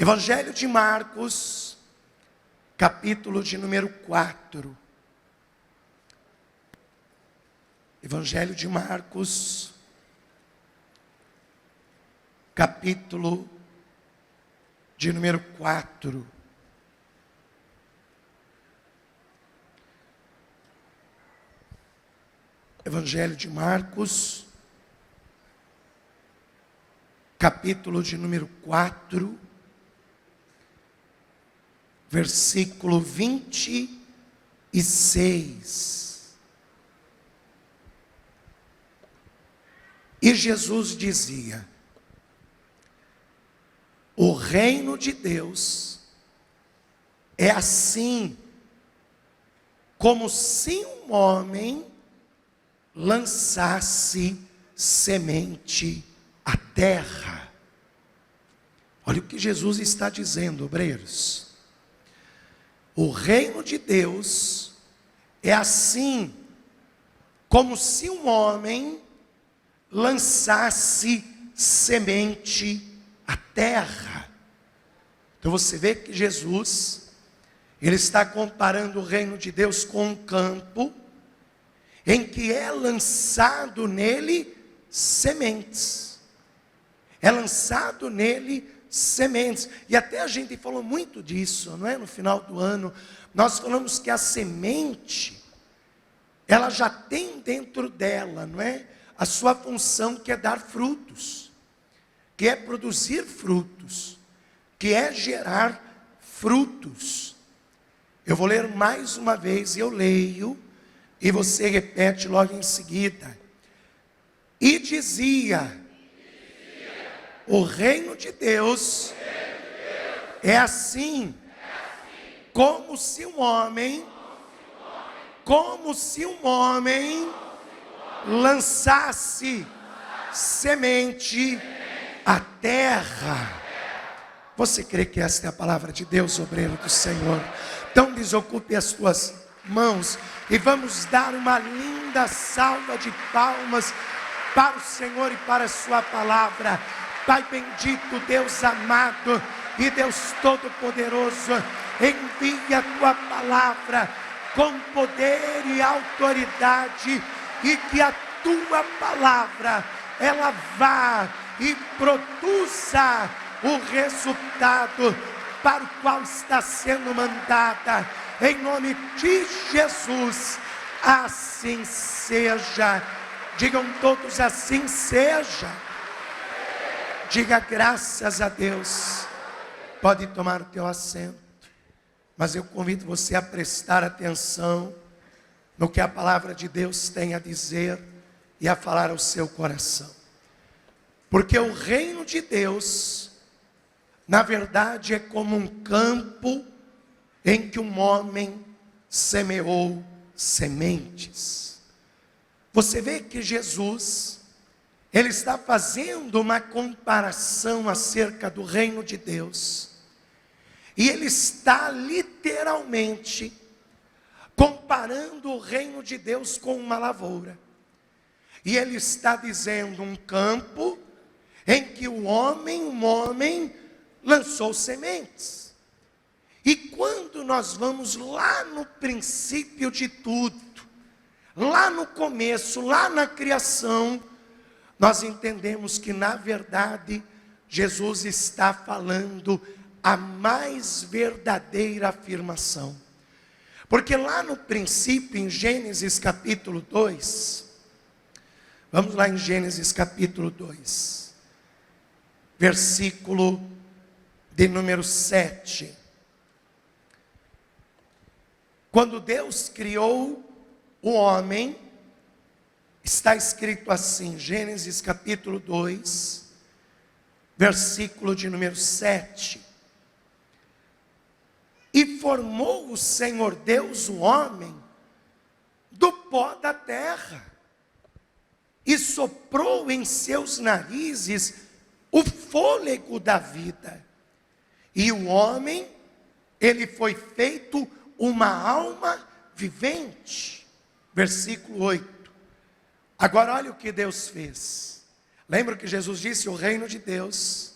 Evangelho de Marcos, capítulo de número 4. Evangelho de Marcos, capítulo de número 4. Evangelho de Marcos, capítulo de número 4, versículo 26. E Jesus dizia: o reino de Deus é assim, como se um homem lançasse semente à terra. Olha o que Jesus está dizendo, obreiros. O reino de Deus é assim, como se um homem lançasse semente à terra. Então você vê que Jesus, ele está comparando o reino de Deus com um campo, em que é lançado nele sementes. É lançado nele sementes. E até a gente falou muito disso, não é? No final do ano, nós falamos que a semente, ela já tem dentro dela, não é? A sua função, que é dar frutos, que é produzir frutos, que é gerar frutos. Eu vou ler mais uma vez, eu leio, e você repete logo em seguida. E dizia: o reino de Deus é assim, como se um homem lançasse semente à terra. Você crê que esta é a palavra de Deus, obreiro do Senhor? Então desocupe as tuas mãos e vamos dar uma linda salva de palmas para o Senhor e para a sua palavra. Pai bendito, Deus amado e Deus todo-poderoso, envia a tua palavra com poder e autoridade, e que a tua palavra, ela vá e produza o resultado para o qual está sendo mandada. Em nome de Jesus, assim seja. Digam todos: assim seja. Diga graças a Deus. Pode tomar o teu assento, mas eu convido você a prestar atenção no que a palavra de Deus tem a dizer e a falar ao seu coração. Porque o reino de Deus, na verdade, é como um campo em que um homem semeou sementes. Você vê que Jesus, ele está fazendo uma comparação acerca do reino de Deus. E ele está literalmente comparando o reino de Deus com uma lavoura. E ele está dizendo um campo em que um homem lançou sementes. E quando nós vamos lá no princípio de tudo, lá no começo, lá na criação, nós entendemos que na verdade Jesus está falando a mais verdadeira afirmação. Porque lá no princípio, em Gênesis capítulo 2, vamos lá em Gênesis capítulo 2, versículo de número 7. Quando Deus criou o homem, está escrito assim, Gênesis capítulo 2, versículo de número 7. E formou o Senhor Deus o homem do pó da terra, e soprou em seus narizes o fôlego da vida. E o homem, ele foi feito uma alma vivente. Versículo 8. Agora olha o que Deus fez. Lembra que Jesus disse: o reino de Deus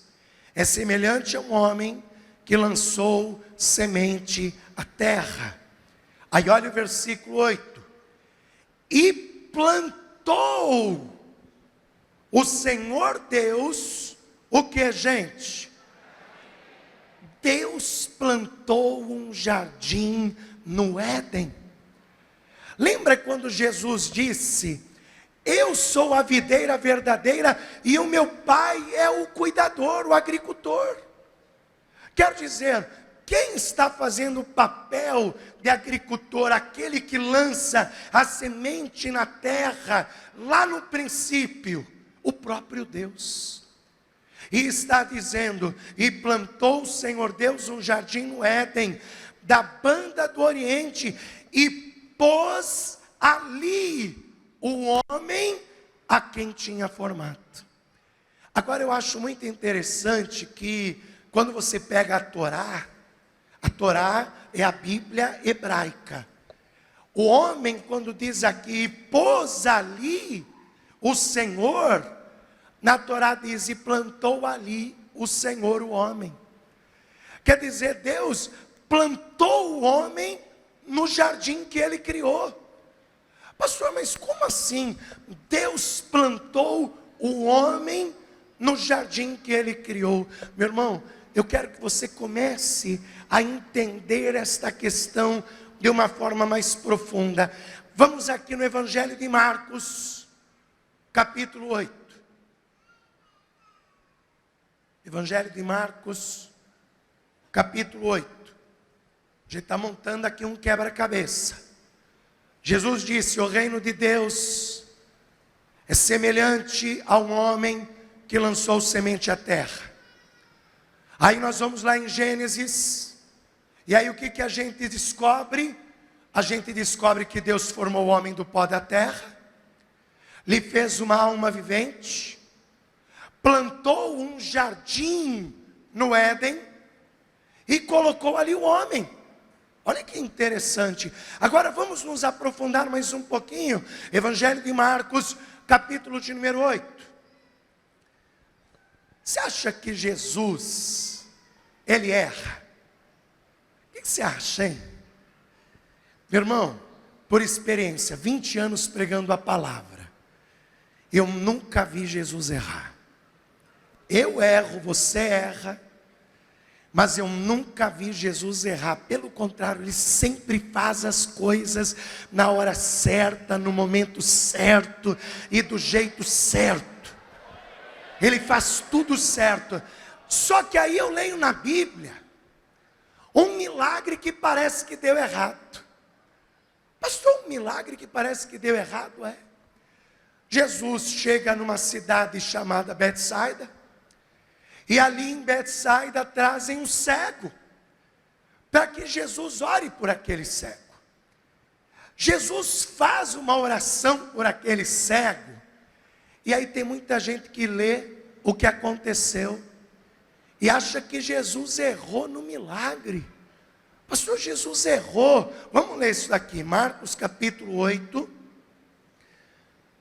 é semelhante a um homem que lançou semente à terra. Aí olha o versículo 8. E plantou o Senhor Deus, o que, gente? Deus plantou um jardim no Éden. Lembra quando Jesus disse: eu sou a videira verdadeira e o meu pai é o cuidador, o agricultor? Quer dizer, quem está fazendo o papel de agricultor? Aquele que lança a semente na terra, lá no princípio, o próprio Deus. E está dizendo: e plantou o Senhor Deus um jardim no Éden, da banda do Oriente, e pôs ali o homem a quem tinha formado. Agora eu acho muito interessante que quando você pega a Torá é a Bíblia hebraica. O homem, quando diz aqui, pôs ali o Senhor, na Torá diz, e plantou ali o Senhor o homem. Quer dizer, Deus plantou o homem no jardim que ele criou. Pastor, mas como assim? Deus plantou o homem no jardim que ele criou. Meu irmão, eu quero que você comece a entender esta questão de uma forma mais profunda. Vamos aqui no Evangelho de Marcos, capítulo 8. Evangelho de Marcos, capítulo 8. A gente está montando aqui um quebra-cabeça. Jesus disse: o reino de Deus é semelhante a um homem que lançou semente à terra. Aí nós vamos lá em Gênesis, e aí o que a gente descobre? A gente descobre que Deus formou o homem do pó da terra, lhe fez uma alma vivente, plantou um jardim no Éden, e colocou ali o homem. Olha que interessante. Agora vamos nos aprofundar mais um pouquinho. Evangelho de Marcos, capítulo de número 8. Você acha que Jesus, ele erra? O que você acha, hein? Meu irmão, por experiência, 20 anos pregando a palavra, eu nunca vi Jesus errar. Eu erro, você erra, mas eu nunca vi Jesus errar. Pelo contrário, Ele sempre faz as coisas na hora certa, no momento certo e do jeito certo. Ele faz tudo certo. Só que aí eu leio na Bíblia um milagre que parece que deu errado. Pastor, um milagre que parece que deu errado, é? Jesus chega numa cidade chamada Betsaida, e ali em Betsaida trazem um cego, para que Jesus ore por aquele cego. Jesus faz uma oração por aquele cego, e aí tem muita gente que lê o que aconteceu, e acha que Jesus errou no milagre. Pastor, Jesus errou. Vamos ler isso daqui, Marcos capítulo 8,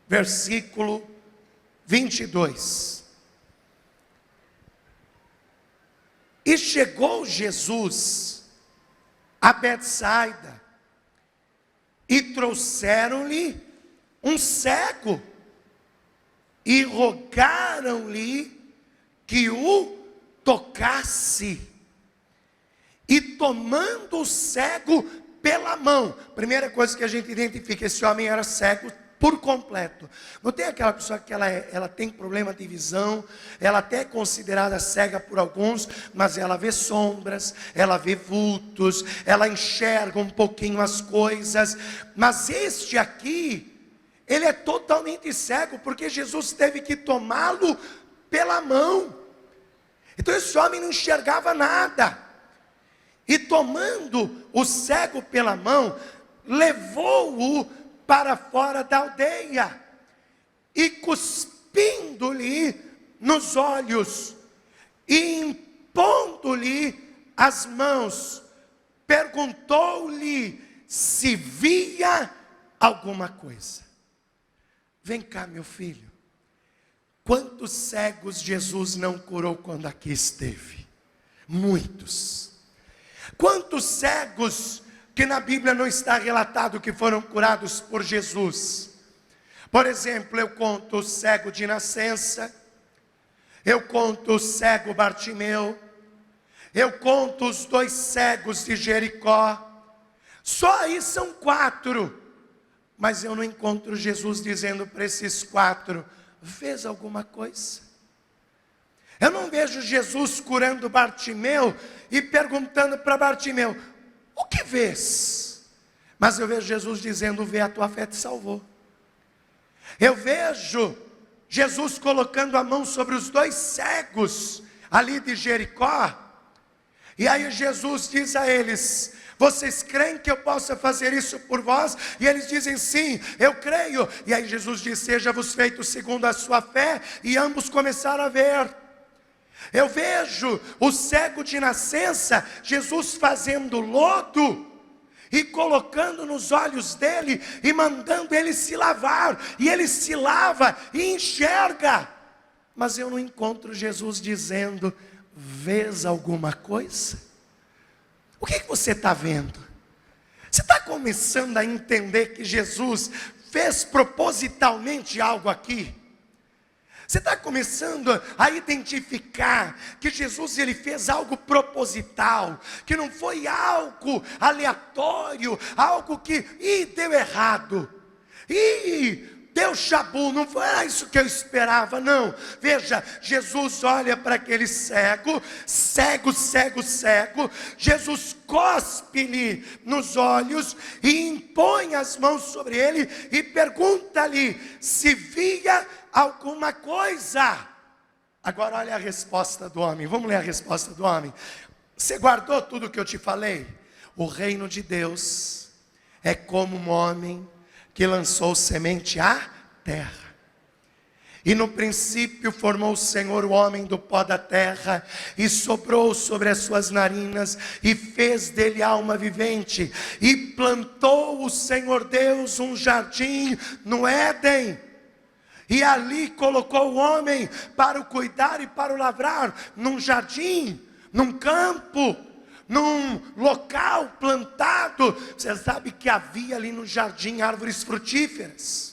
versículo 22. E chegou Jesus a Betsaida, e trouxeram-lhe um cego, e rogaram-lhe que o tocasse. E tomando o cego pela mão, primeira coisa que a gente identifica, esse homem era cego por completo. Não tem aquela pessoa que ela tem problema de visão, ela até é considerada cega por alguns, mas ela vê sombras, ela vê vultos, ela enxerga um pouquinho as coisas. Mas este aqui, ele é totalmente cego, porque Jesus teve que tomá-lo pela mão. Então esse homem não enxergava nada. E tomando o cego pela mão, levou-o para fora da aldeia, e cuspindo-lhe nos olhos, e impondo-lhe as mãos, perguntou-lhe se via alguma coisa. Vem cá, meu filho, quantos cegos Jesus não curou quando aqui esteve? Muitos. Quantos cegos que na Bíblia não está relatado que foram curados por Jesus? Por exemplo, eu conto o cego de nascença, eu conto o cego Bartimeu, eu conto os 2 cegos de Jericó. Só aí são 4. Mas eu não encontro Jesus dizendo para esses 4: fez alguma coisa? Eu não vejo Jesus curando Bartimeu e perguntando para Bartimeu: o que vês? Mas eu vejo Jesus dizendo: vê, a tua fé te salvou. Eu vejo Jesus colocando a mão sobre os 2 cegos ali de Jericó. E aí Jesus diz a eles: vocês creem que eu possa fazer isso por vós? E eles dizem: sim, eu creio. E aí Jesus diz: seja-vos feito segundo a sua fé. E ambos começaram a ver. Eu vejo o cego de nascença, Jesus fazendo lodo e colocando nos olhos dele e mandando ele se lavar. E ele se lava e enxerga. Mas eu não encontro Jesus dizendo: vês alguma coisa? O que você está vendo? Você está começando a entender que Jesus fez propositalmente algo aqui? Você está começando a identificar que Jesus ele fez algo proposital, que não foi algo aleatório, algo que deu errado, deu chabu, não foi isso que eu esperava, não. Veja, Jesus olha para aquele cego, Jesus cospe-lhe nos olhos e impõe as mãos sobre ele e pergunta-lhe se via alguma coisa. Agora olha a resposta do homem. Vamos ler a resposta do homem. Você guardou tudo o que eu te falei? O reino de Deus é como um homem que lançou semente à terra. E no princípio formou o Senhor o homem do pó da terra, e soprou sobre as suas narinas, e fez dele alma vivente, e plantou o Senhor Deus um jardim no Éden, e ali colocou o homem para o cuidar e para o lavrar, num jardim, num campo, num local plantado. Você sabe que havia ali no jardim árvores frutíferas.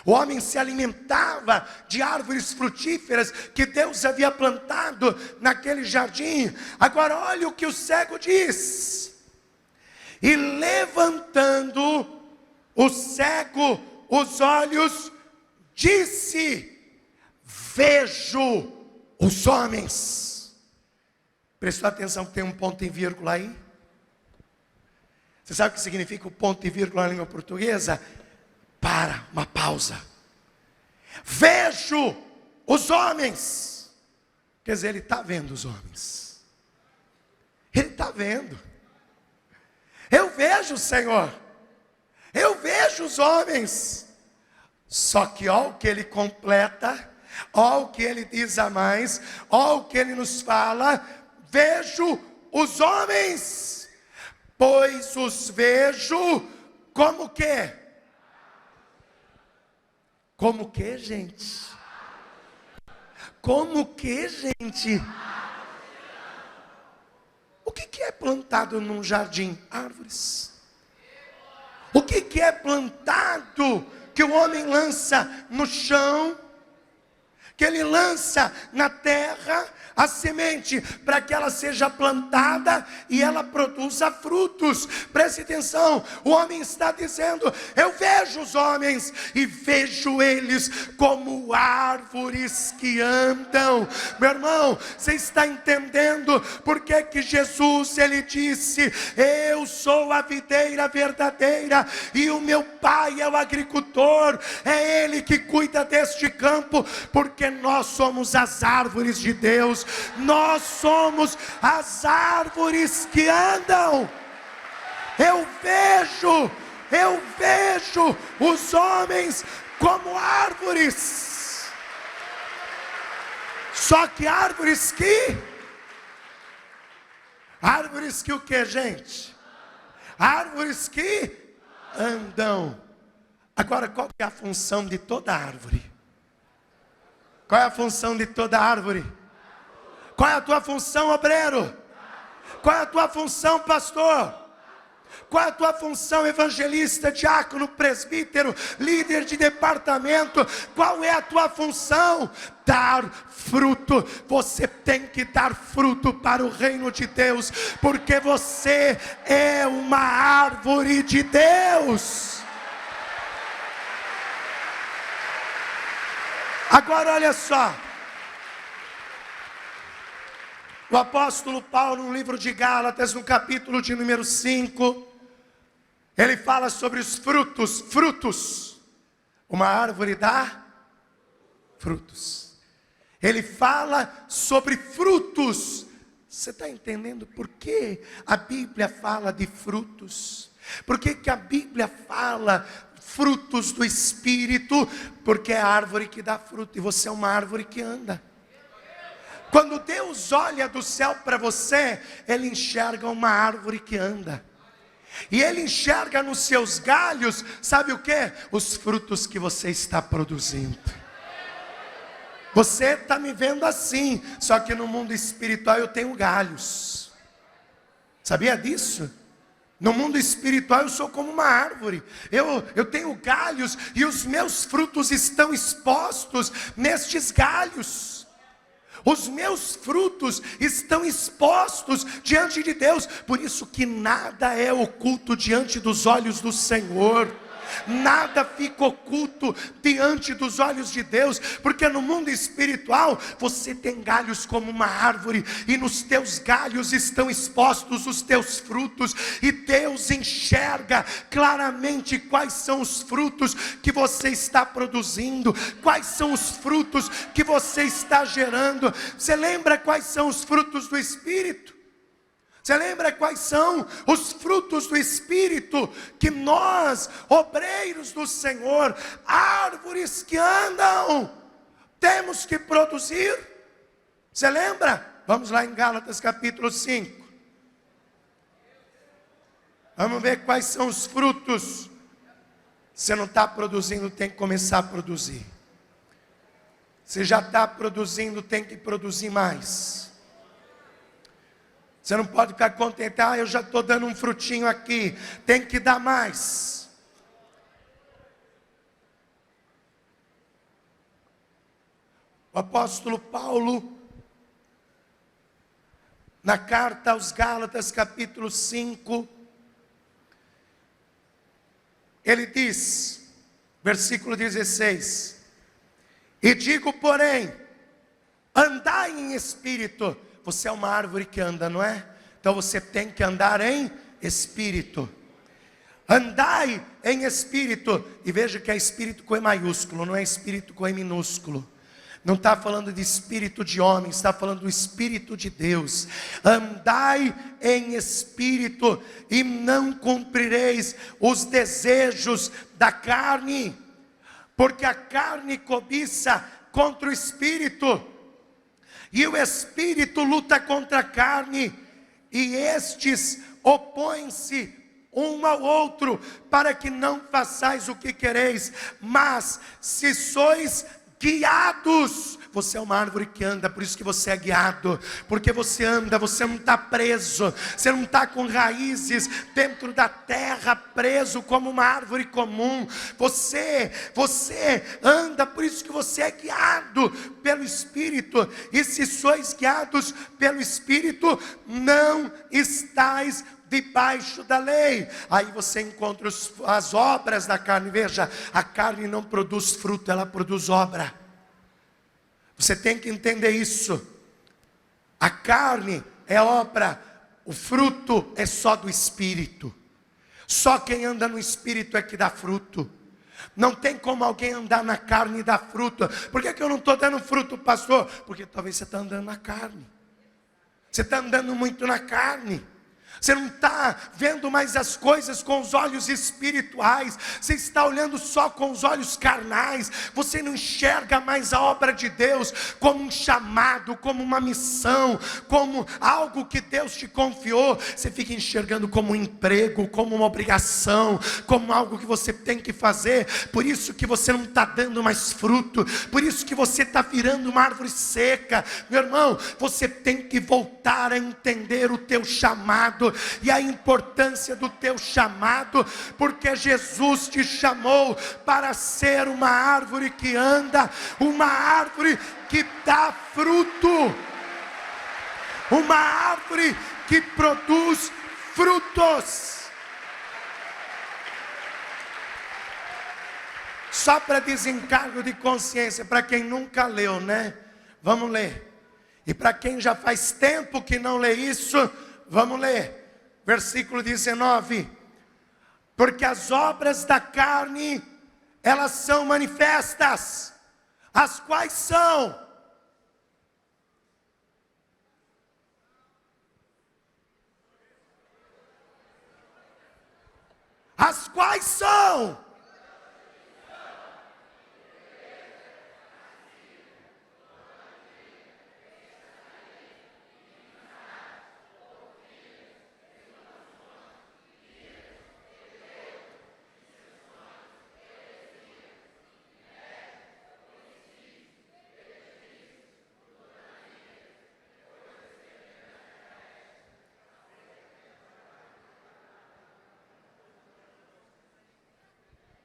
O homem se alimentava de árvores frutíferas que Deus havia plantado naquele jardim. Agora olha o que o cego diz: e levantando o cego os olhos, disse: vejo os homens. Prestou atenção que tem um ponto e vírgula aí? Você sabe o que significa o ponto e vírgula na língua portuguesa? Para, uma pausa. Vejo os homens. Quer dizer, ele está vendo os homens. Ele está vendo. Eu vejo, Senhor. Eu vejo os homens. Só que olha o que ele completa, olha o que ele diz a mais, olha o que ele nos fala: vejo os homens, pois os vejo como que? Como que, gente? Como que, gente? O que é plantado num jardim? Árvores. O que é plantado que o homem lança no chão, que ele lança na terra? A semente, para que ela seja plantada e ela produza frutos. Preste atenção, o homem está dizendo: eu vejo os homens e vejo eles como árvores que andam. Meu irmão, você está entendendo por que Jesus ele disse: eu sou a videira verdadeira e o meu pai é o agricultor, é ele que cuida deste campo, porque nós somos as árvores de Deus. Nós somos as árvores que andam. Eu vejo os homens como árvores. Só que árvores que o que, gente? Árvores que andam. Agora, qual é a função de toda árvore? Qual é a função de toda árvore? Qual é a tua função, obreiro? Qual é a tua função, pastor? Qual é a tua função, evangelista, diácono, presbítero, líder de departamento? Qual é a tua função? Dar fruto. Você tem que dar fruto para o reino de Deus, porque você é uma árvore de Deus. Agora olha só, o apóstolo Paulo, no livro de Gálatas, no capítulo de número 5, ele fala sobre os frutos. Frutos. Uma árvore dá frutos. Ele fala sobre frutos. Você está entendendo por que a Bíblia fala de frutos? Por que a Bíblia fala frutos do Espírito? Porque é a árvore que dá fruto, e você é uma árvore que anda. Quando Deus olha do céu para você, Ele enxerga uma árvore que anda. E Ele enxerga nos seus galhos, sabe o que? Os frutos que você está produzindo. Você está me vendo assim, só que no mundo espiritual eu tenho galhos. Sabia disso? No mundo espiritual eu sou como uma árvore. Eu tenho galhos e os meus frutos estão expostos nestes galhos. Os meus frutos estão expostos diante de Deus. Por isso que nada é oculto diante dos olhos do Senhor. Nada fica oculto diante dos olhos de Deus, porque no mundo espiritual você tem galhos como uma árvore, e nos teus galhos estão expostos os teus frutos, e Deus enxerga claramente quais são os frutos que você está produzindo, quais são os frutos que você está gerando. Você lembra quais são os frutos do Espírito? Você lembra quais são os frutos do Espírito que nós, obreiros do Senhor, árvores que andam, temos que produzir? Você lembra? Vamos lá em Gálatas capítulo 5. Vamos ver quais são os frutos. Você não está produzindo, tem que começar a produzir. Você já está produzindo, tem que produzir mais. Você não pode ficar contente, eu já estou dando um frutinho aqui, tem que dar mais. O apóstolo Paulo, na carta aos Gálatas, capítulo 5, ele diz, versículo 16, e digo, porém, andai em espírito. Você é uma árvore que anda, não é? Então você tem que andar em espírito. Andai em espírito. E veja que é espírito com E maiúsculo, não é espírito com E minúsculo. Não está falando de espírito de homem, está falando do Espírito de Deus. Andai em espírito, e não cumprireis os desejos da carne, porque a carne cobiça contra o espírito, e o espírito luta contra a carne, e estes opõem-se um ao outro, para que não façais o que quereis. Mas se sois guiados, você é uma árvore que anda, por isso que você é guiado, porque você anda, você não está preso, você não está com raízes dentro da terra, preso como uma árvore comum. Você anda, por isso que você é guiado pelo Espírito. E se sois guiados pelo Espírito, não estáis debaixo da lei. Aí você encontra as obras da carne. Veja, a carne não produz fruto, ela produz obra. Você tem que entender isso. A carne é obra, o fruto é só do Espírito. Só quem anda no Espírito é que dá fruto. Não tem como alguém andar na carne e dar fruto. Por que eu não estou dando fruto, pastor? Porque talvez você está andando na carne. Você está andando muito na carne. Você não está vendo mais as coisas com os olhos espirituais. Você está olhando só com os olhos carnais. Você não enxerga mais a obra de Deus como um chamado, como uma missão, como algo que Deus te confiou. Você fica enxergando como um emprego, como uma obrigação, como algo que você tem que fazer. Por isso que você não está dando mais fruto. Por isso que você está virando uma árvore seca. Meu irmão, você tem que voltar a entender o teu chamado e a importância do teu chamado, porque Jesus te chamou para ser uma árvore que anda, uma árvore que dá fruto, uma árvore que produz frutos. Só para desencargo de consciência, para quem nunca leu, né? Vamos ler. E para quem já faz tempo que não lê isso, vamos ler. Versículo 19. Porque as obras da carne, elas são manifestas. As quais são? As quais são?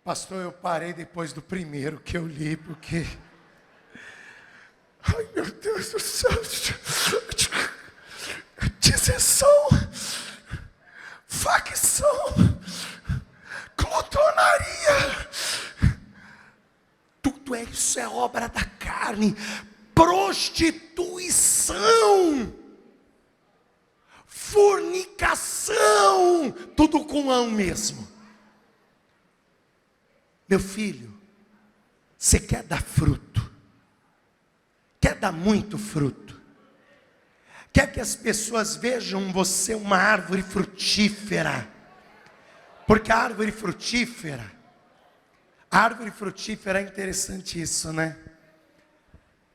Pastor, eu parei depois do primeiro que eu li, porque... Ai, meu Deus do céu. Dissensão, facção, glutonaria. Tudo isso é obra da carne. Prostituição, fornicação, tudo com ão mesmo. Meu filho, você quer dar fruto, quer dar muito fruto, quer que as pessoas vejam você uma árvore frutífera, porque a árvore frutífera é interessante isso, né?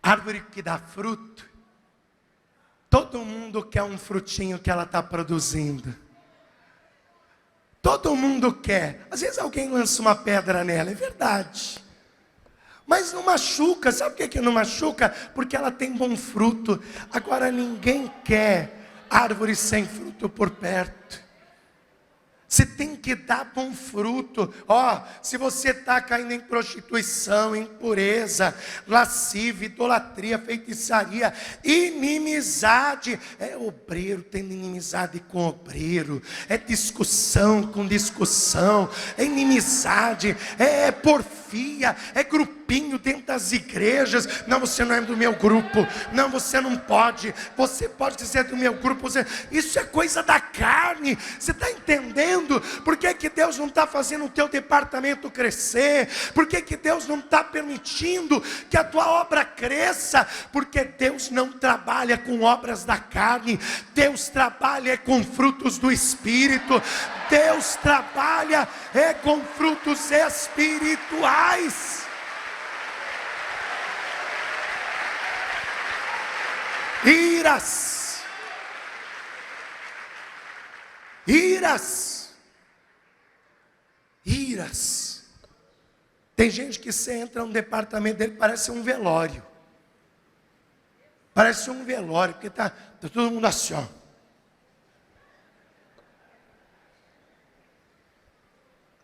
Árvore que dá fruto, todo mundo quer um frutinho que ela está produzindo. Todo mundo quer. Às vezes alguém lança uma pedra nela, é verdade. Mas não machuca. Sabe por que não machuca? Porque ela tem bom fruto. Agora ninguém quer árvore sem fruto por perto. Você tem que dar bom fruto. Se você está caindo em prostituição, impureza, lascívia, idolatria, feitiçaria, inimizade, é obreiro tendo inimizade com obreiro, é discussão com discussão, é inimizade, é porfia, é grupinho dentro das igrejas. Não, você não é do meu grupo. Não, você não pode. Você pode ser do meu grupo. Isso é coisa da carne. Você está entendendo? Por que Deus não está fazendo o teu departamento crescer? Por que Deus não está permitindo que a tua obra cresça? Porque Deus não trabalha com obras da carne. Deus trabalha com frutos do Espírito. Deus trabalha com frutos espirituais. Iras. Tem gente que você entra no departamento dele, parece um velório. Porque tá todo mundo assim, ó.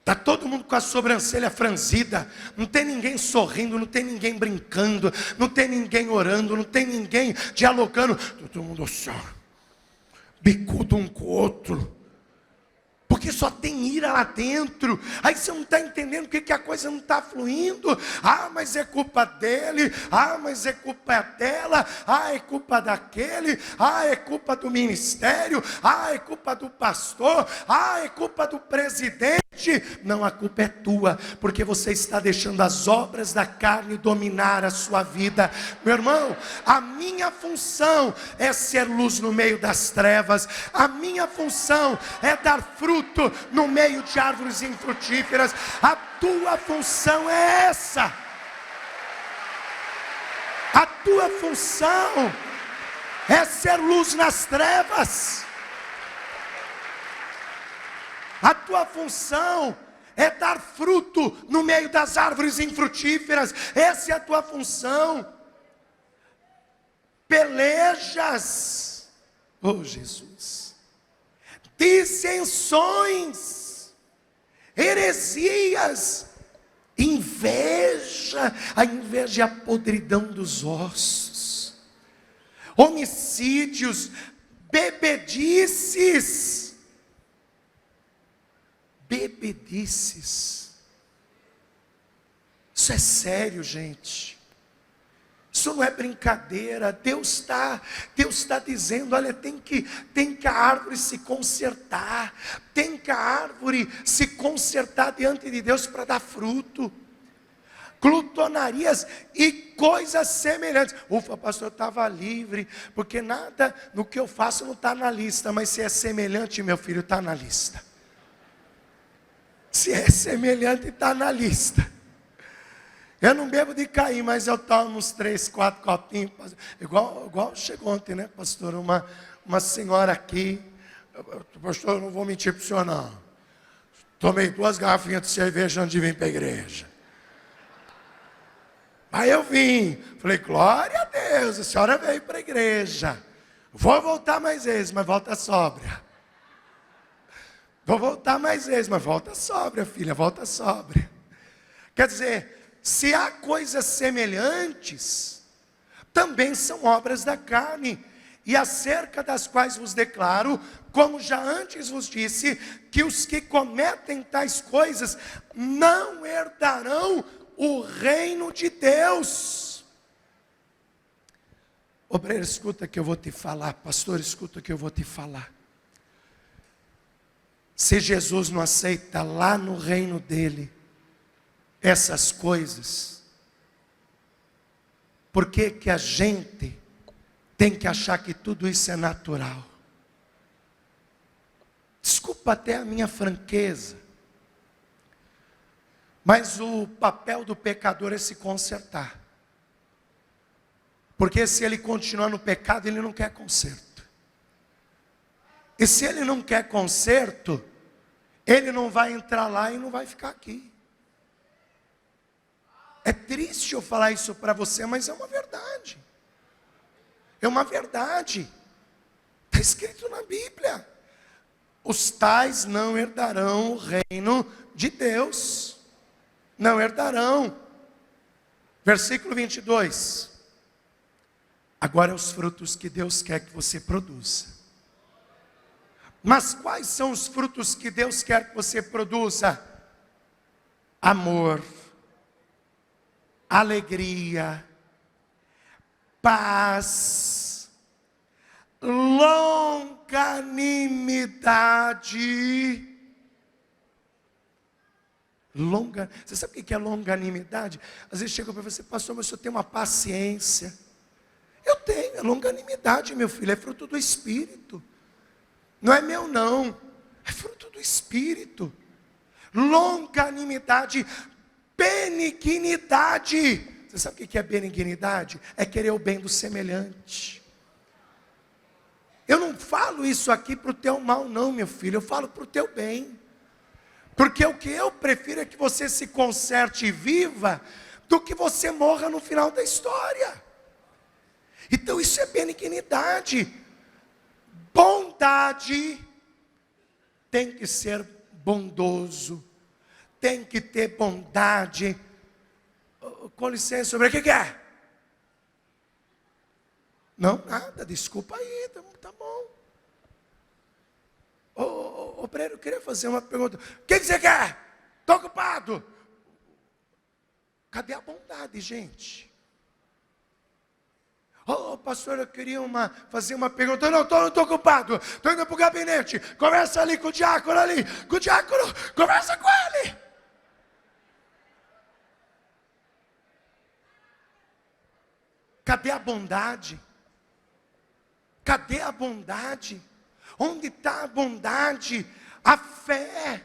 Está todo mundo com a sobrancelha franzida, não tem ninguém sorrindo, não tem ninguém brincando, não tem ninguém orando, não tem ninguém dialogando. Todo mundo assim, bicudo um com o outro, porque só tem ira lá dentro. Aí você não está entendendo porque que a coisa não está fluindo. Mas é culpa dele, mas é culpa dela, é culpa daquele, é culpa do ministério, é culpa do pastor, é culpa do presidente. semente, não, a culpa é tua, porque você está deixando as obras da carne dominar a sua vida. Meu irmão, a minha função é ser luz no meio das trevas, a minha função é dar fruto no meio de árvores infrutíferas. A tua função é essa. A tua função é ser luz nas trevas. A tua função é dar fruto no meio das árvores infrutíferas. Essa é a tua função. Pelejas, oh Jesus, dissensões, heresias, inveja. A inveja é a podridão dos ossos. Homicídios, bebedices. Bebedices. Isso é sério, gente. Isso não é brincadeira. Deus está dizendo, olha, tem que a árvore se consertar. Tem que a árvore se consertar diante de Deus para dar fruto. Glutonarias e coisas semelhantes. Ufa, pastor, estava livre, porque nada no que eu faço não está na lista, mas se é semelhante, meu filho, está na lista. Se é semelhante, está na lista. Eu não bebo de cair, mas eu tomo uns 3, 4 copinhos. Igual chegou ontem, né, pastor? Uma senhora aqui. Pastor, eu não vou mentir para o senhor, não. Tomei 2 garrafinhas de cerveja antes de vir para a igreja. Aí eu vim. Falei, glória a Deus, a senhora veio para a igreja. Vou voltar mais vezes, mas volta sóbria. Vou voltar mais vezes, mas volta sóbria, filha, volta sóbria. Quer dizer, se há coisas semelhantes, também são obras da carne, e acerca das quais vos declaro, como já antes vos disse, que os que cometem tais coisas não herdarão o reino de Deus. Obreiro, escuta que eu vou te falar. Pastor, escuta que eu vou te falar. Se Jesus não aceita lá no reino dele essas coisas, por que que a gente tem que achar que tudo isso é natural? Desculpa até a minha franqueza, mas o papel do pecador é se consertar. Porque se ele continuar no pecado, ele não quer conserto. E se ele não quer conserto, ele não vai entrar lá e não vai ficar aqui. É triste eu falar isso para você, mas é uma verdade. É uma verdade. Está escrito na Bíblia. Os tais não herdarão o reino de Deus. Não herdarão. Versículo 22. Agora os frutos que Deus quer que você produza. Mas quais são os frutos que Deus quer que você produza? Amor, alegria, paz, longanimidade. Você sabe o que é longanimidade? Às vezes chega para você, pastor, mas o senhor tem uma paciência. Eu tenho, é longanimidade, meu filho, é fruto do Espírito. Não é meu não, é fruto do Espírito. Longanimidade, benignidade. Você sabe o que é benignidade? É querer o bem do semelhante. Eu não falo isso aqui para o teu mal não, meu filho, eu falo para o teu bem. Porque o que eu prefiro é que você se conserte e viva, do que você morra no final da história. Então isso é benignidade. Bondade, tem que ser bondoso, tem que ter bondade. Com licença, sobre o que é? Não, nada, desculpa aí, tá bom. Obreiro, eu queria fazer uma pergunta. O que você quer? Estou ocupado. Cadê a bondade, gente? Oh, pastor, eu queria fazer uma pergunta. Não estou ocupado. Estou indo para o gabinete. Conversa ali com o diácono ali. Com o diácono, conversa com ele. Cadê a bondade? Cadê a bondade? Onde está a bondade? A fé,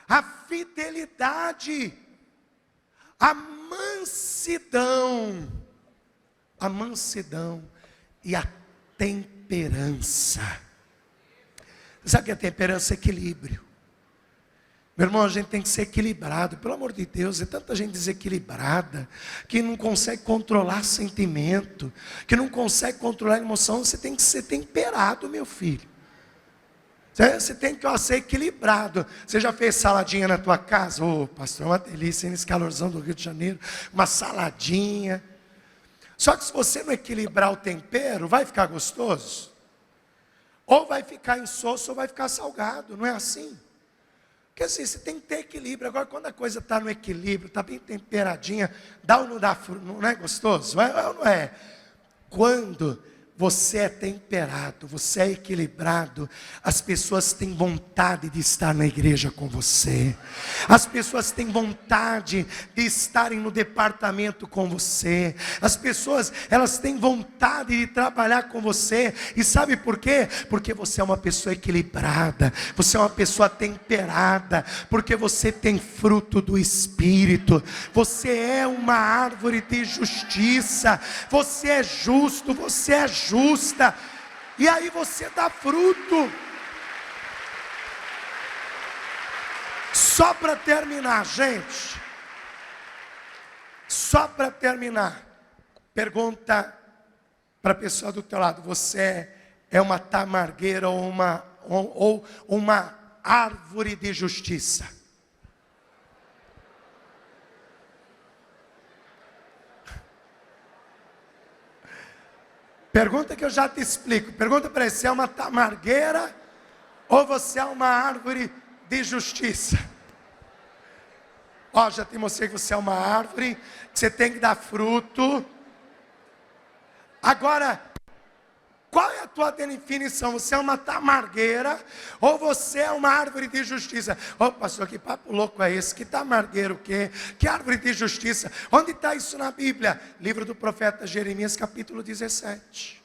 a fidelidade, a mansidão e a temperança. Sabe que a temperança é equilíbrio? Meu irmão, a gente tem que ser equilibrado. Pelo amor de Deus, é tanta gente desequilibrada, que não consegue controlar sentimento, que não consegue controlar emoção. Você tem que ser temperado, meu filho. Você tem que ser equilibrado. Você já fez saladinha na tua casa? Ô, pastor, é uma delícia, nesse calorzão do Rio de Janeiro. Uma saladinha. Só que se você não equilibrar o tempero, vai ficar gostoso? Ou vai ficar insosso ou vai ficar salgado, não é assim? Porque assim, você tem que ter equilíbrio. Agora, quando a coisa está no equilíbrio, está bem temperadinha, dá ou não dá, não é gostoso? É ou não é? Quando você é temperado, você é equilibrado, as pessoas têm vontade de estar na igreja com você, as pessoas têm vontade de estarem no departamento com você, as pessoas, elas têm vontade de trabalhar com você, e sabe por quê? Porque você é uma pessoa equilibrada, você é uma pessoa temperada, porque você tem fruto do Espírito, você é uma árvore de justiça, você é justo, você é justa, e aí você dá fruto. Só para terminar, gente, só para terminar, pergunta para a pessoa do teu lado: você é uma tamargueira ou uma árvore de justiça? Pergunta que eu já te explico. Pergunta para ele: você é uma tamargueira ou você é uma árvore de justiça? Ó, já te mostrei que você é uma árvore, que você tem que dar fruto. Agora, qual é a tua definição? Você é uma tamargueira ou você é uma árvore de justiça? Ô, pastor, que papo louco é esse? Que tamargueira o quê? Que árvore de justiça? Onde está isso na Bíblia? Livro do profeta Jeremias, capítulo 17.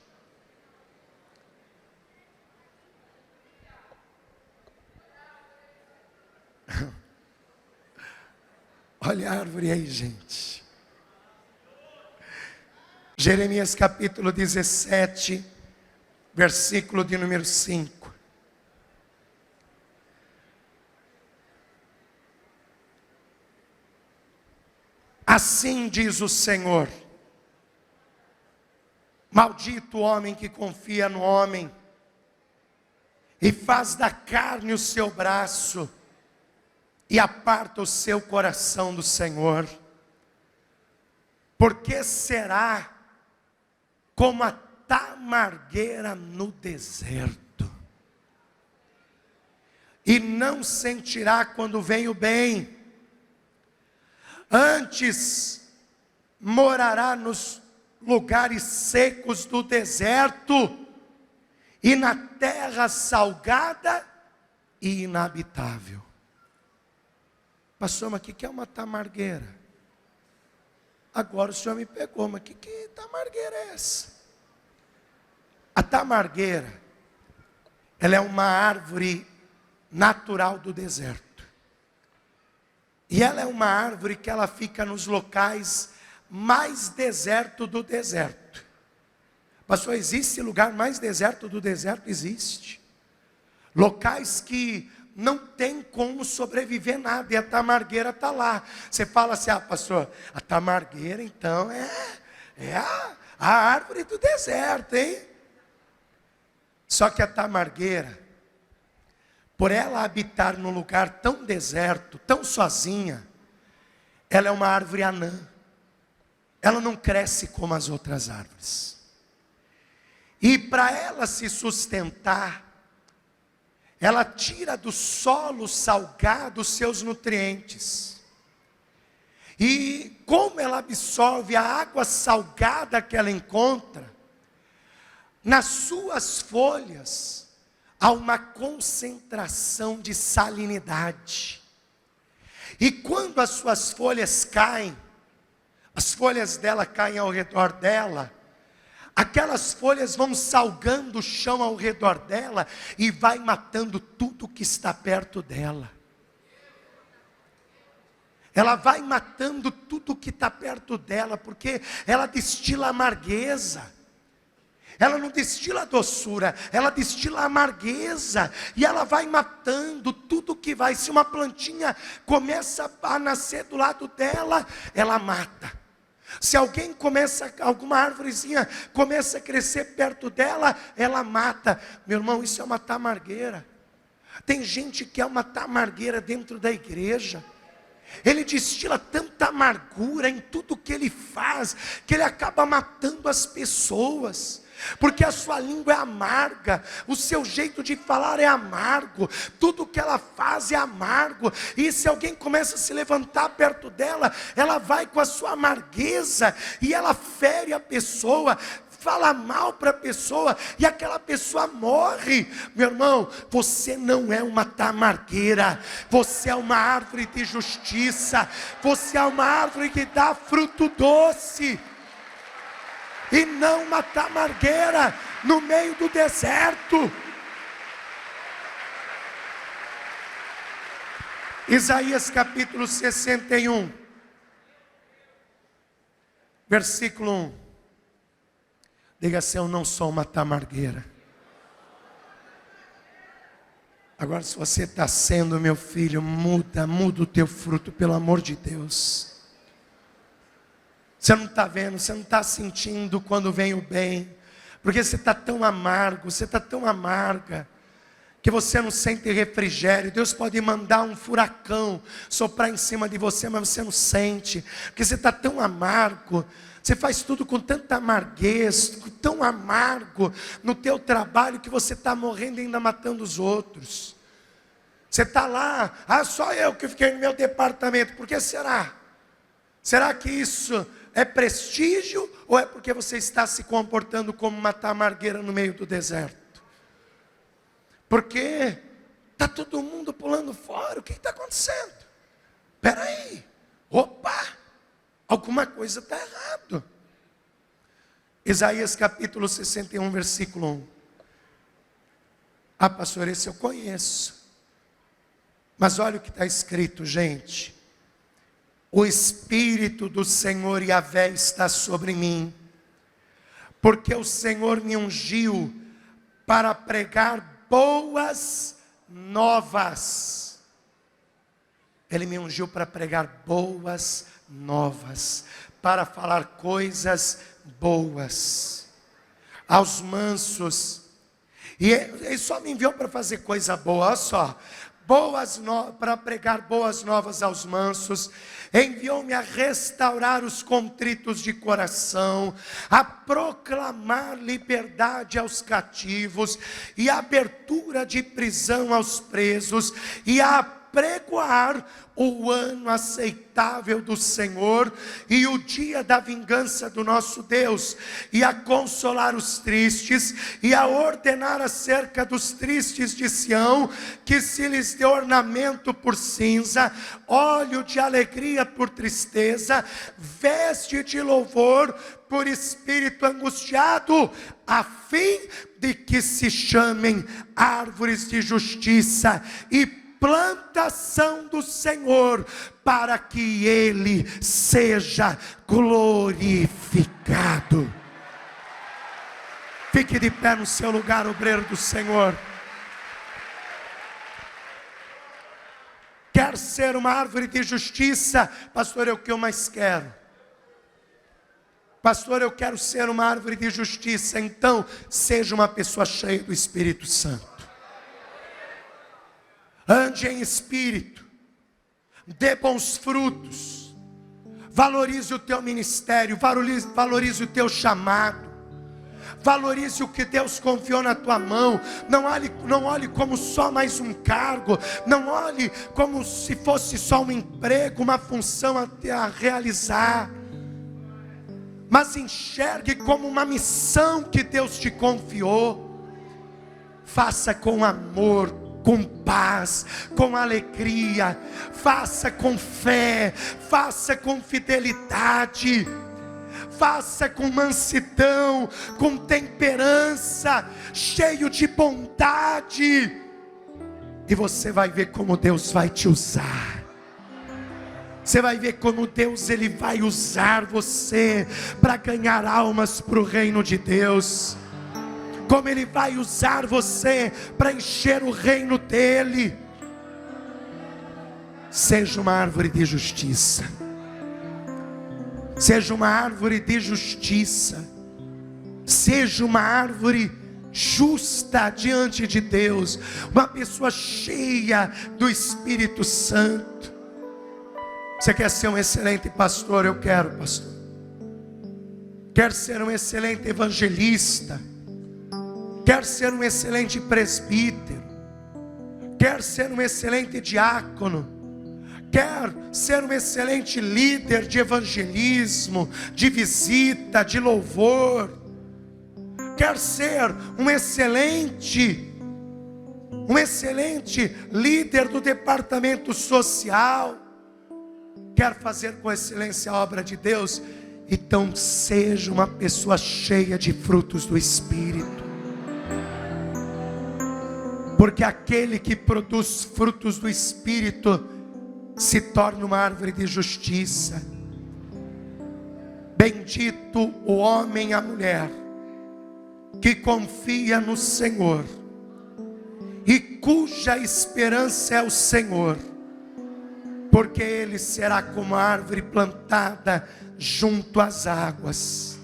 Olha a árvore aí, gente. Jeremias capítulo 17, versículo de número 5. Assim diz o Senhor: maldito o homem que confia no homem, e faz da carne o seu braço, e aparta o seu coração do Senhor. Porque será como a tamargueira no deserto, e não sentirá quando vem o bem. Antes morará nos lugares secos do deserto, e na terra salgada e inabitável. Pastor, mas o que é uma tamargueira? Agora o senhor me pegou, mas que tamargueira é essa? A tamargueira, ela é uma árvore natural do deserto. E ela é uma árvore que ela fica nos locais mais deserto do deserto. Pastor, existe lugar mais deserto do deserto? Existe. Locais que não tem como sobreviver nada, e a tamargueira está lá. Você fala assim: ah, pastor, a tamargueira então é a árvore do deserto, hein? Só que a tamargueira, por ela habitar num lugar tão deserto, tão sozinha, ela é uma árvore anã. Ela não cresce como as outras árvores. E para ela se sustentar, ela tira do solo salgado os seus nutrientes. E como ela absorve a água salgada que ela encontra, nas suas folhas há uma concentração de salinidade. E quando as suas folhas caem, as folhas dela caem ao redor dela, aquelas folhas vão salgando o chão ao redor dela e vai matando tudo que está perto dela. Ela vai matando tudo que está perto dela, porque ela destila amargueza. Ela não destila doçura, ela destila amargueza. E ela vai matando tudo que vai. Se uma plantinha começa a nascer do lado dela, ela mata. Se alguma árvorezinha começa a crescer perto dela, ela mata. Meu irmão, isso é matar amargueira. Tem gente que é matar amargueira dentro da igreja. Ele destila tanta amargura em tudo que ele faz, que ele acaba matando as pessoas. Porque a sua língua é amarga, o seu jeito de falar é amargo, tudo que ela faz é amargo. E se alguém começa a se levantar perto dela, ela vai com a sua amargueza e ela fere a pessoa, fala mal para a pessoa e aquela pessoa morre. Meu irmão, você não é uma tamargueira, você é uma árvore de justiça, você é uma árvore que dá fruto doce. E não uma tamargueira no meio do deserto. Isaías capítulo 61, versículo 1. Diga assim: eu não sou uma tamargueira. Agora, se você está sendo, meu filho, muda o teu fruto, pelo amor de Deus. Você não está vendo, você não está sentindo quando vem o bem, porque você está tão amargo, você está tão amarga, que você não sente refrigério. Deus pode mandar um furacão soprar em cima de você, mas você não sente, porque você está tão amargo. Você faz tudo com tanta amarguez, tão amargo no teu trabalho, que você está morrendo e ainda matando os outros. Você está lá, só eu que fiquei no meu departamento. Por que será? Será que isso é prestígio, ou é porque você está se comportando como uma tamargueira no meio do deserto? Porque está todo mundo pulando fora. O que está acontecendo? Espera aí, opa, alguma coisa está errado. Isaías capítulo 61, versículo 1. Pastor, esse eu conheço. Mas olha o que está escrito, gente. O Espírito do Senhor Yahvé está sobre mim, porque o Senhor me ungiu para pregar boas novas. Ele me ungiu para pregar boas novas, para falar coisas boas aos mansos. E ele só me enviou para fazer coisa boa, olha só. Para pregar boas novas aos mansos, enviou-me a restaurar os contritos de coração, a proclamar liberdade aos cativos, e abertura de prisão aos presos, e a pregoar o ano aceitável do Senhor, e o dia da vingança do nosso Deus, e a consolar os tristes, e a ordenar acerca dos tristes de Sião, que se lhes dê ornamento por cinza, óleo de alegria por tristeza, veste de louvor por espírito angustiado, a fim de que se chamem árvores de justiça e plantação do Senhor, para que Ele seja glorificado. Fique de pé no seu lugar, obreiro do Senhor. Quer ser uma árvore de justiça? Pastor, é o que eu mais quero. Pastor, eu quero ser uma árvore de justiça. Então, seja uma pessoa cheia do Espírito Santo. Ande em espírito, dê bons frutos, valorize o teu ministério, valorize o teu chamado, Valorize o que Deus confiou na tua mão. Não olhe como só mais um cargo. Não olhe como se fosse só um emprego, uma função a realizar. Mas enxergue como uma missão que Deus te confiou. Faça com amor, com paz, com alegria. Faça com fé, faça com fidelidade. Faça com mansidão, com temperança, cheio de bondade. E você vai ver como Deus vai te usar. Você vai ver como Deus ele vai usar você para ganhar almas para o reino de Deus. Como Ele vai usar você para encher o reino dEle. Seja uma árvore de justiça. Seja uma árvore de justiça. Seja uma árvore justa diante de Deus. Uma pessoa cheia do Espírito Santo. Você quer ser um excelente pastor? Eu quero, pastor. Quer ser um excelente evangelista? Quer ser um excelente presbítero? Quer ser um excelente diácono? Quer ser um excelente líder de evangelismo, de visita, de louvor? Quer ser um excelente líder do departamento social? Quer fazer com excelência a obra de Deus? Então seja uma pessoa cheia de frutos do Espírito. Porque aquele que produz frutos do Espírito se torna uma árvore de justiça. Bendito o homem e a mulher que confia no Senhor e cuja esperança é o Senhor, porque ele será como a árvore plantada junto às águas,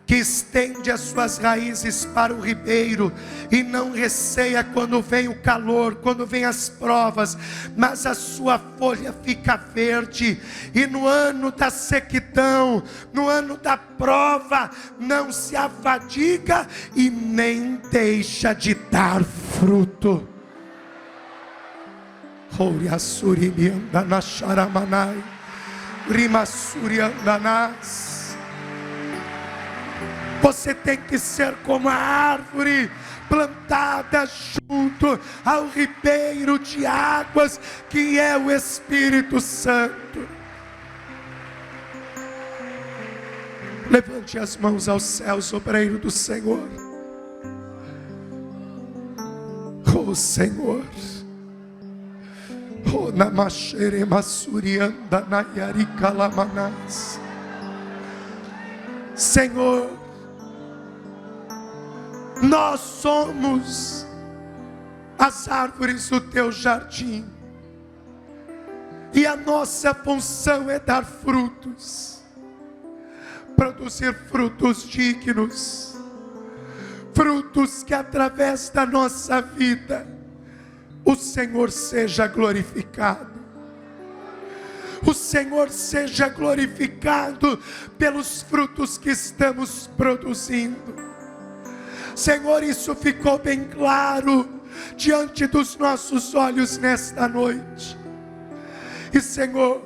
que estende as suas raízes para o ribeiro e não receia quando vem o calor, quando vem as provas, mas a sua folha fica verde, e no ano da sequidão, no ano da prova, não se afadiga e nem deixa de dar fruto. Você tem que ser como a árvore plantada junto ao ribeiro de águas, que é o Espírito Santo. Levante as mãos aos céus, obreiro do Senhor. Oh Senhor, oh Namashere Masurianda Nayarika Lamanas. Senhor, nós somos as árvores do teu jardim, e a nossa função é dar frutos, produzir frutos dignos, frutos que através da nossa vida o Senhor seja glorificado. O Senhor seja glorificado pelos frutos que estamos produzindo. Senhor, isso ficou bem claro diante dos nossos olhos nesta noite. E Senhor,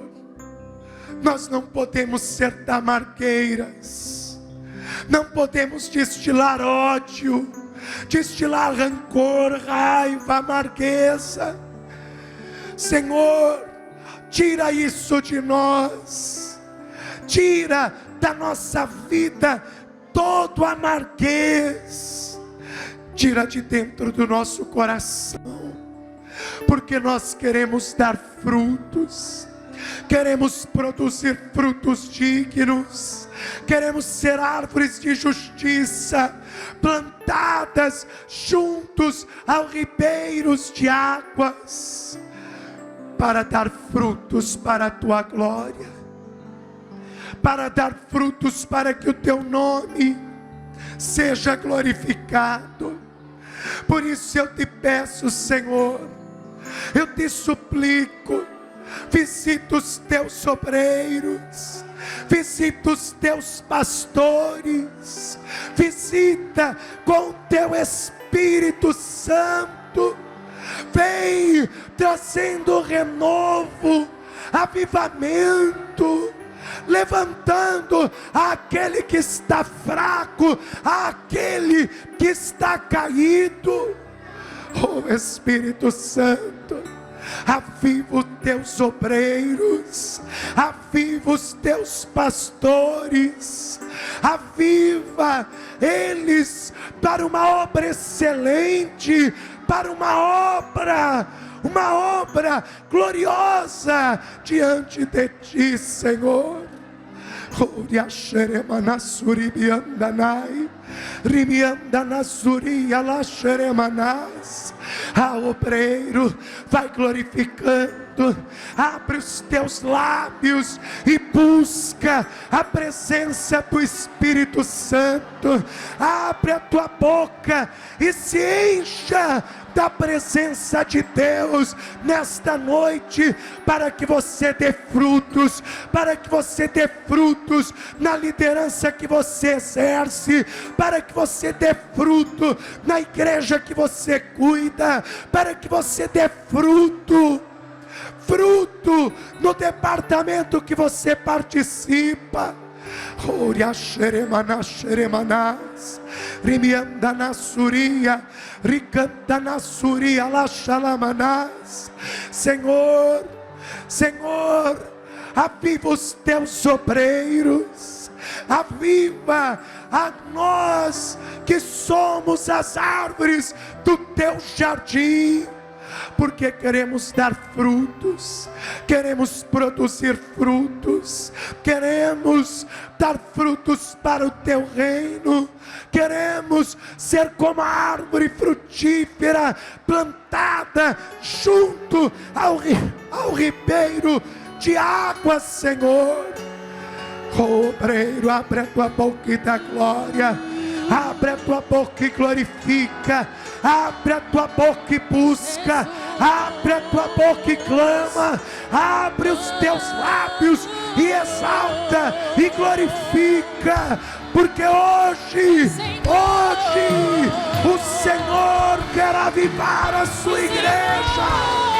nós não podemos ser tamargueiras, não podemos destilar ódio, destilar rancor, raiva, amargueza. Senhor, tira isso de nós, tira da nossa vida todo amarguez, tira de dentro do nosso coração, porque nós queremos dar frutos, queremos produzir frutos dignos, queremos ser árvores de justiça, plantadas juntos aos ribeiros de águas, para dar frutos para a tua glória, para dar frutos para que o teu nome seja glorificado. Por isso eu te peço, Senhor, eu te suplico, visita os teus obreiros, visita os teus pastores, visita com teu Espírito Santo, vem trazendo renovo, avivamento, levantando aquele que está fraco, aquele que está caído. Oh Espírito Santo, aviva os teus obreiros, aviva os teus pastores, aviva eles para uma obra excelente, para uma obra gloriosa diante de ti, Senhor. Obreiro, vai glorificando, abre os teus lábios e busca a presença do Espírito Santo. Abre a tua boca e se encha da presença de Deus nesta noite, para que você dê frutos, para que você dê frutos na liderança que você exerce, para que você dê fruto na igreja que você cuida, para que você dê fruto no departamento que você participa. Oria xeremana xeremanas, rimianda na suria, ricanta na suria la xalamanas. Senhor, aviva os teus obreiros, aviva a nós que somos as árvores do teu jardim, porque queremos dar frutos, queremos produzir frutos, queremos dar frutos para o teu reino, queremos ser como a árvore frutífera plantada junto ao ribeiro de água, Senhor. Obreiro, abre a tua boca e dá glória, abre a tua boca e glorifica, abre a tua boca e busca, abre a tua boca e clama, abre os teus lábios e exalta e glorifica, porque hoje o Senhor quer avivar a sua igreja.